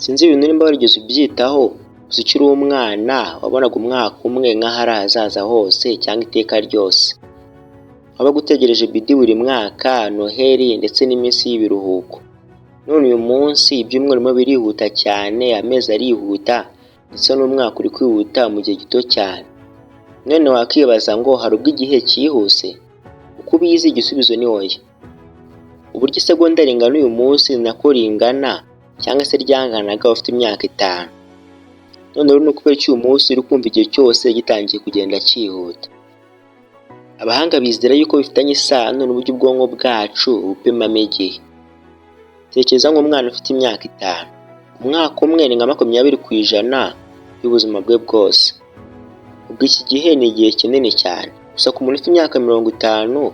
Sinzi ibintu nimba warigeze ubyitaho, gusa ukiri umwana wabonaga umwaka umwe nk'aho ari ahazaza hose cyangwa iteka ryose. Wabaga utegereje bidi buri mwaka, noheli ndetse n'iminsi y'ibiruhuko. None uyu munsi ibyumweru birimo birihuta cyane, amezi arihuta ndetse n'umwaka uri kwihuta mu gihe gito cyane. None wakibaza ngo hari ubwo igihe cyihuse? Uko ubizi igisubizo ni oya. Uburyo isegonda ringana uyu munsi ni nako ringana cyangwa se ryanganaga ufite imyaka 5. None rero ni ukubera iki uyu munsi uri kumva igihe cyose gitangiye kugenda cyihuta? Abahanga bizera yuko bifitanye isano n'uburyo ubwonko bwacu bupimamo igihe. Tekereza nk'umwana ufite imyaka 5. Umwaka umwe ni nka 20% y'ubuzima bwe bwose. Ubwo iki gihe ni igihe kinini cyane. Gusa ku muntu ufite imyaka 50,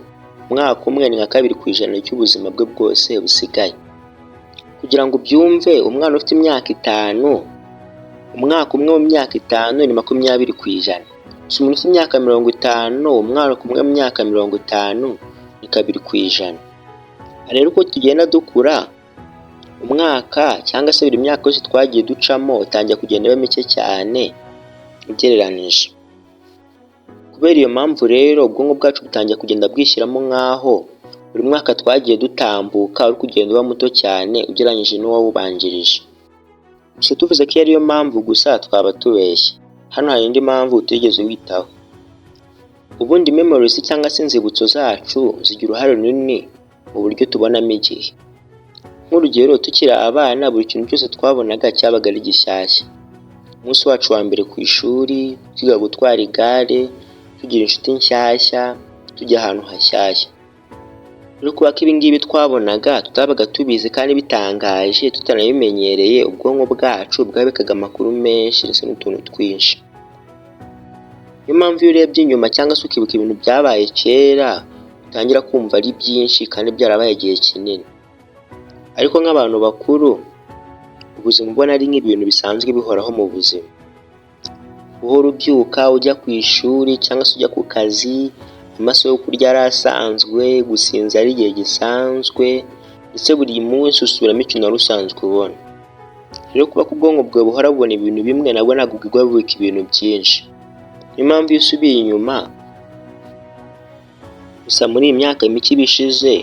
umwaka umwe ni nka 2% cy'ubuzima bwe bwose busigaye. Kugira ngo ubyumve, umwana ufite imyaka 5, umwaka umwe mu myaka 5 ni 20%. Gusa umuntu ufite imyaka 50, umwaka umwe mu myaka 50 ni 2%. Rero uko tugenda dukura, umwaka cyangwa se buri myaka yose twagiye ducamo utangiye kugenda iba mike cyane ugereranije. Kubera iyo mpamvu rero ubwonko bwacu butangiye kugenda bwishyiramo nk'aho buri mwaka twagiye dutambuka uri kugenda uba muto cyane ugereranyije n'uwawubanjirije. Gusa tuvuze ko ariyo mpamvu gusa twaba tubeshye. Hano hari indi mpamvu utigeze witaho. Ubundi memories cyangwa se inzibutso zacu zigira uruhare runini mu buryo tubonamo igihe. Nk'urugero, tukiri abana buri kintu cyose twabonaga cyabaga ari gishyashya. Umunsi wacu wa mbere ku ishuri, twiga gutwara igare, tugira inshuti nshyashya, tujya ahantu hashyashya. Rero kuba ko ibi ngibi twabonaga tutabaga tubizi kandi bitangaje tutanabimenyereye, ubwonko bwacu bwabikaga amakuru menshi ndetse n'utuntu twinshi. Niyo mpamvu iyo urebye inyuma cyangwa se ukibuka ibintu byabaye kera, utangira kumva ari byinshi kandi byarabaye igihe kinini. Ariko nk'abantu bakuru, ubuzima ubona ari nk'ibintu bisanzwe bihoraho mu buzima. Uhora ubyuka ujya ku ishuri cyangwa se ujya ku kazi, amasaha yo kurya ari asanzwe, gusinza ari igihe gisanzwe, ndetse buri munsi usubiramo ikintu wari usanzwe ubona. Rero kuba ko ubwonko bwawe buhora bubona ibintu bimwe, nabwo ntabwo bwigwa bubika ibintu byinshi. Niyo mpamvu iyo usubiye inyuma, gusa muri iyi myaka mike ibishize,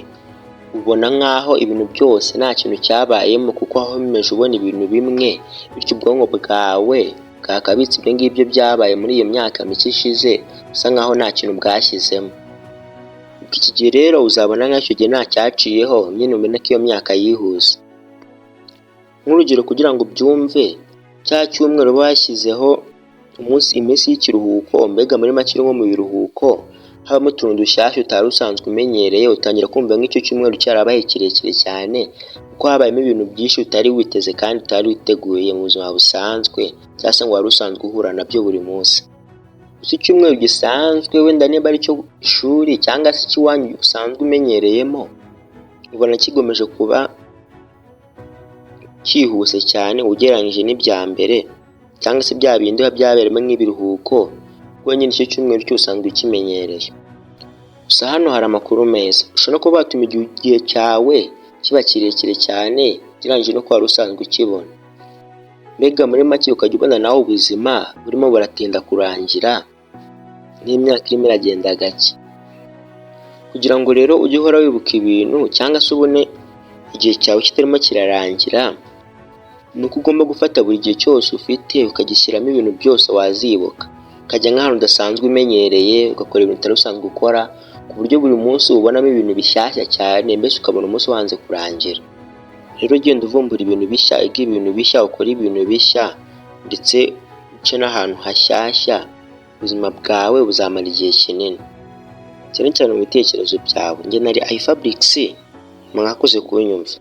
ubona nk'aho ibintu byose nta kintu cyabayemo, kuko aho bimeje ubona ibintu bimwe, bityo ubwonko bwawe bwakabitse ibyo ngibyo byabaye muri iyo myaka mike ishize, bisa nk'aho nta kintu bwashyizemo. Iki gihe rero uzabona nk'icyo gihe nta cyaciyeho, nyine umenya ko iyo myaka yihuse. Nk'urugero kugira ngo ubyumve, cya cyumweru bashyizeho iminsi y'ikiruhuko, mbega muri make nko mu biruhuko habamo utuntu dushyashya utari usanzwe umenyereye, utangira kumva nk'icyo cyumweru cyarabaye kirekire cyane, kuko habayemo ibintu byinshi utari witeze kandi utari witeguye mu buzima busanzwe, cyangwa se ngo wari usanzwe uhura nabyo buri munsi. Gusa icyumweru gisanzwe, wenda niba ari cyo ishuri cyangwa se icy'iwanyu usanzwe umenyereyemo, ubona kigomeje kuba cyihuse cyane ugereranyije n'ibya mbere, cyangwa se bya bindi biba byabereyemo nk'ibiruhuko, kuko nyine icyo cyumweru cyose usanzwe ukimenyereye. Gusa hano hari amakuru meza. Ushobora no kuba watuma igihe cyawe kiba kirekire cyane ugereranyije no kuba wari usanzwe ukibona. Mbega muri make ukajya ubona nawe ubuzima burimo buratinda kurangira, n'imyaka irimo iragenda gake. Kugira ngo rero ujye uhora wibuka ibintu cyangwa se ubone igihe cyawe kitarimo kirarangira, ni uko ugomba gufata buri gihe cyose ufite ukagishyiramo ibintu byose wazibuka. Ukajya nk'ahantu udasanzwe umenyereye, ugakora ibintu utari usanzwe ukora, ku buryo buri munsi ubonamo ibintu bishyashya cyane, mbese ukabona umunsi wanze kurangira. Rero ugenda uvumbura ibintu bishya, iga ibintu bishya, ukora ibintu bishya, ndetse uce n'ahantu hashyashya, ubuzima bwawe buzamara igihe kinini. Cyane cyane mu bitekerezo byawe. Njye nari iFabrics, mwakoze kunyumva.